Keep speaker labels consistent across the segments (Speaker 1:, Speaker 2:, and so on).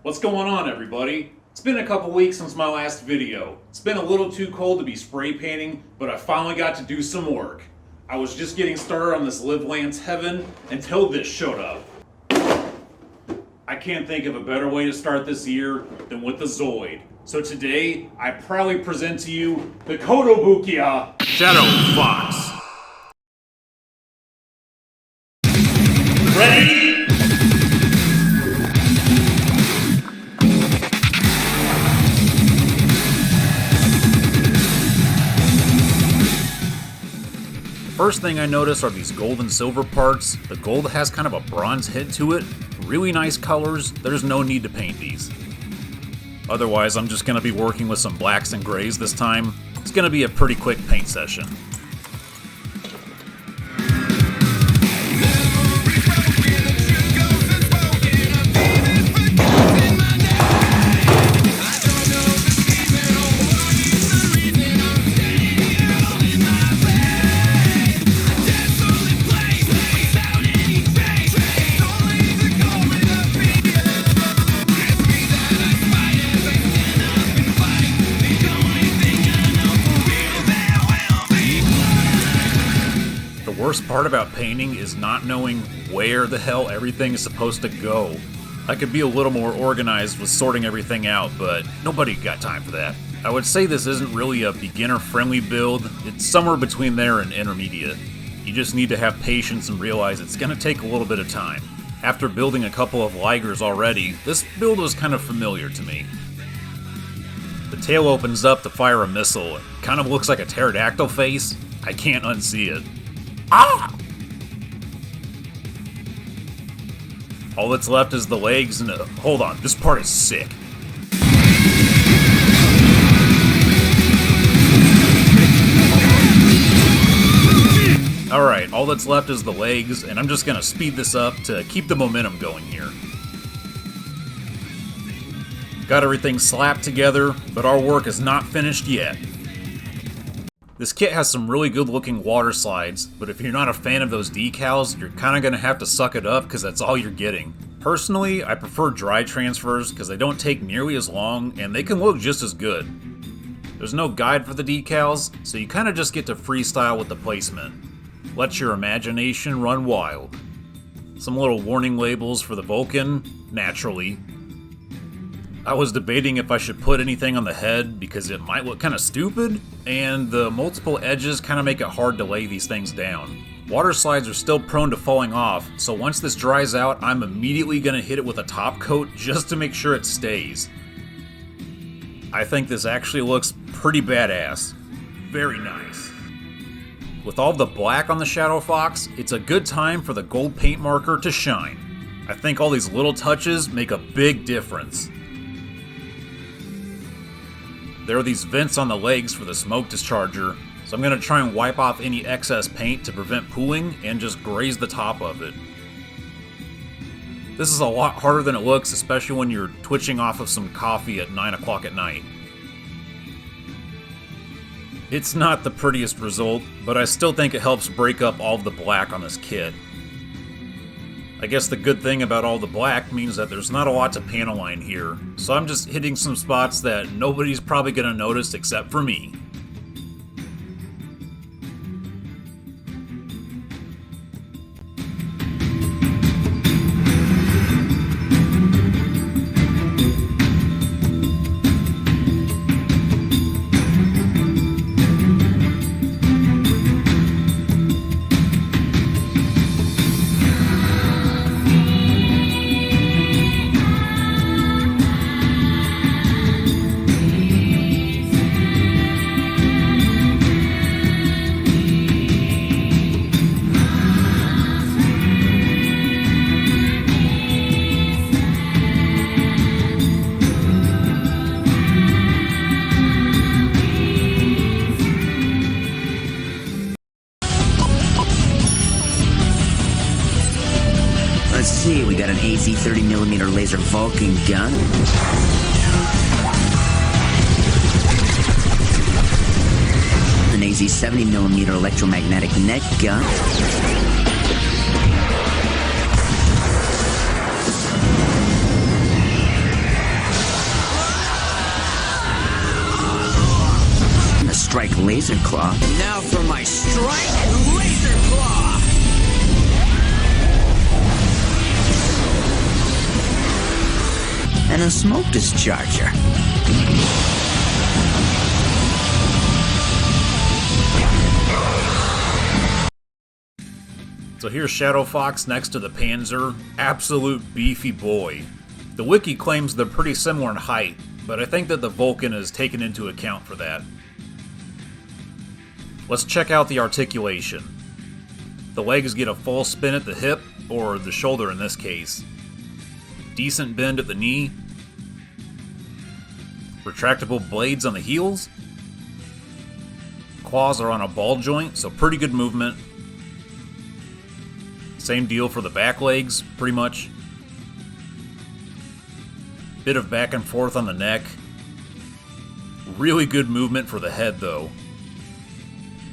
Speaker 1: What's going on, everybody? It's been a couple weeks since my last video. It's been a little too cold to be spray painting, but I finally got to do some work. I was just getting started on this Live Lance Heaven until this showed up. I can't think of a better way to start this year than with the Zoid. So today, I proudly present to you the Kotobukiya Shadow Fox. Ready? First thing I notice are these gold and silver parts. The gold has kind of a bronze hint to it. Really nice colors. There's no need to paint these. Otherwise, I'm just going to be working with some blacks and grays this time. It's going to be a pretty quick paint session. The worst part about painting is not knowing where the hell everything is supposed to go. I could be a little more organized with sorting everything out, but nobody got time for that. I would say this isn't really a beginner-friendly build. It's somewhere between there and intermediate. You just need to have patience and realize it's going to take a little bit of time. After building a couple of Ligers already, this build was kind of familiar to me. The tail opens up to fire a missile. It kind of looks like a pterodactyl face. I can't unsee it. Ah! All that's left is the legs and hold on, this part is sick. Alright, all that's left is the legs, and I'm just gonna speed this up to keep the momentum going here. Got everything slapped together, but our work is not finished yet. This kit has some really good looking water slides, but if you're not a fan of those decals, you're kinda gonna have to suck it up because that's all you're getting. Personally, I prefer dry transfers because they don't take nearly as long and they can look just as good. There's no guide for the decals, so you kinda just get to freestyle with the placement. Let your imagination run wild. Some little warning labels for the Vulcan, naturally. I was debating if I should put anything on the head because it might look kind of stupid, and the multiple edges kind of make it hard to lay these things down. Water slides are still prone to falling off, so once this dries out, I'm immediately going to hit it with a top coat just to make sure it stays. I think this actually looks pretty badass. Very nice. With all the black on the Shadow Fox, it's a good time for the gold paint marker to shine. I think all these little touches make a big difference. There are these vents on the legs for the smoke discharger, so I'm going to try and wipe off any excess paint to prevent pooling and just graze the top of it. This is a lot harder than it looks, especially when you're twitching off of some coffee at 9 o'clock at night. It's not the prettiest result, but I still think it helps break up all of the black on this kit. I guess the good thing about all the black means that there's not a lot to panel line here, so I'm just hitting some spots that nobody's probably going to notice except for me.
Speaker 2: Let's see, we got an AZ 30mm laser Vulcan gun. An AZ 70mm electromagnetic net gun. Strike Laser Claw. Now for my Strike Laser Claw! And a smoke discharger.
Speaker 1: So here's Shadow Fox next to the Panzer. Absolute beefy boy. The wiki claims they're pretty similar in height, but I think that the Vulcan is taken into account for that. Let's check out the articulation. The legs get a full spin at the hip, or the shoulder in this case. Decent bend at the knee. Retractable blades on the heels. Claws are on a ball joint, so pretty good movement. Same deal for the back legs, pretty much. Bit of back and forth on the neck. Really good movement for the head, though.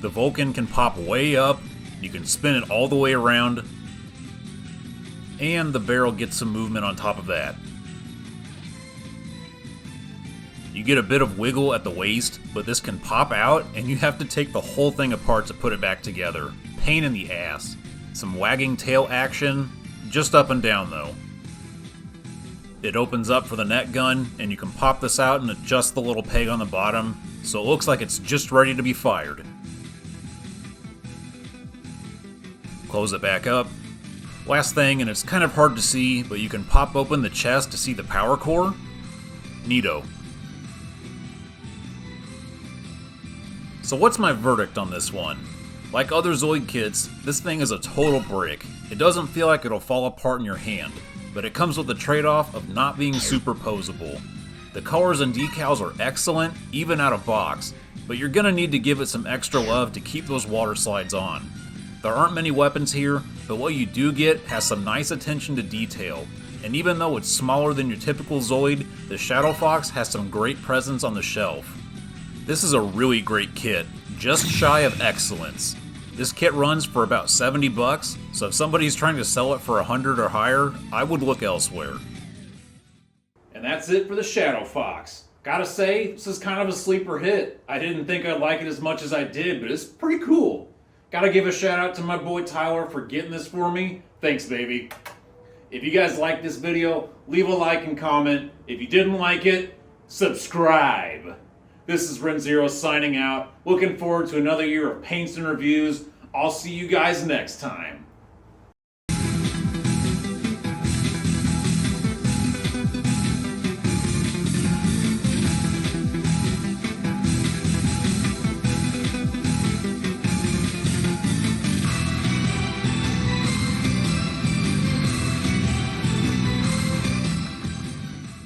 Speaker 1: The Vulcan can pop way up, you can spin it all the way around, and the barrel gets some movement on top of that. You get a bit of wiggle at the waist, but this can pop out, and you have to take the whole thing apart to put it back together. Pain in the ass. Some wagging tail action, just up and down though. It opens up for the net gun, and you can pop this out and adjust the little peg on the bottom, so it looks like it's just ready to be fired. Close it back up. Last thing, and it's kind of hard to see, but you can pop open the chest to see the power core. Neato. So what's my verdict on this one? Like other Zoid kits, this thing is a total brick. It doesn't feel like it'll fall apart in your hand, but it comes with the trade-off of not being superposable. The colors and decals are excellent, even out of box, but you're gonna need to give it some extra love to keep those water slides on. There aren't many weapons here, but what you do get has some nice attention to detail, and even though it's smaller than your typical Zoid, the Shadow Fox has some great presence on the shelf. This is a really great kit, just shy of excellence. This kit runs for about 70 bucks, so if somebody's trying to sell it for 100 or higher, I would look elsewhere. And that's it for the Shadow Fox. Gotta say, this is kind of a sleeper hit. I didn't think I'd like it as much as I did, but it's pretty cool. Gotta give a shout out to my boy Tyler for getting this for me. Thanks, baby. If you guys liked this video, leave a like and comment. If you didn't like it, subscribe. This is Renzero signing out. Looking forward to another year of paints and reviews. I'll see you guys next time.